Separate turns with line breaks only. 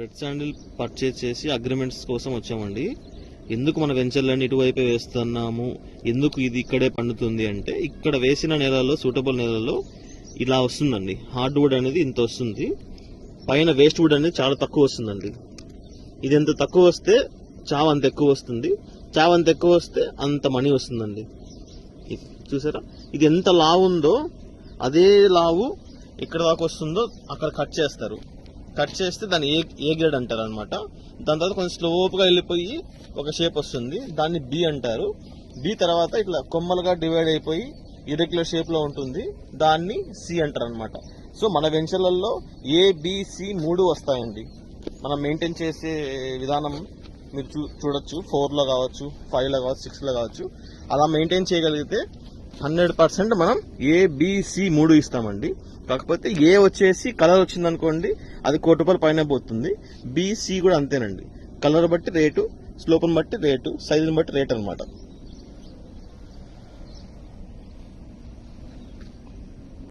Red sandal purchase చేసి agreements కోసం వచ్చామండి. ఎందుకు మన వెంచర్లన్నీ ఇటువైపే వేస్తున్నాము, ఎందుకు ఇది ఇక్కడే పండుతుంది అంటే, ఇక్కడ వేసిన నేలలో, సూటబుల్ నేలలో ఇలా వస్తుందండి. హార్డ్ వుడ్ అనేది ఇంత వస్తుంది, పైన వేస్ట్ వుడ్ అనేది చాలా తక్కువ వస్తుందండి. ఇది ఎంత తక్కువ వస్తే చావ అంత ఎక్కువ వస్తుంది, చావ అంత ఎక్కువ వస్తే అంత మనీ వస్తుందండి. చూసారా, ఇది ఎంత లావు ఉందో అదే లావు ఎక్కడ దాకా వస్తుందో అక్కడ కట్ చేస్తారు. కట్ చేస్తే దాన్ని ఏ గ్రేడ్ అంటారు అనమాట. దాని తర్వాత కొంచెం స్లోప్గా వెళ్ళిపోయి ఒక షేప్ వస్తుంది, దాన్ని బి అంటారు. బి తర్వాత ఇట్లా కొమ్మలుగా డివైడ్ అయిపోయి ఇరెగ్యులర్ షేప్లో ఉంటుంది, దాన్ని సి అంటారు అనమాట. సో మన వెంచర్లలో ఏబిసి 3 వస్తాయండి. మనం మెయింటైన్ చేసే విధానం మీరు చూడొచ్చు, 4లో కావచ్చు, 5లో కావచ్చు, 6లో కావచ్చు. అలా మెయింటైన్ చేయగలిగితే 100% మనం ఏబిసి 3 ఇస్తామండి. కాకపోతే ఏ వచ్చేసి కలర్ వచ్చింది అనుకోండి, అది ₹1,00,000 పైన పోతుంది. బిసి కూడా అంతేనండి, కలర్ బట్టి రేటు, స్లోప్ని బట్టి రేటు, సైజుని బట్టి రేట్ అనమాట.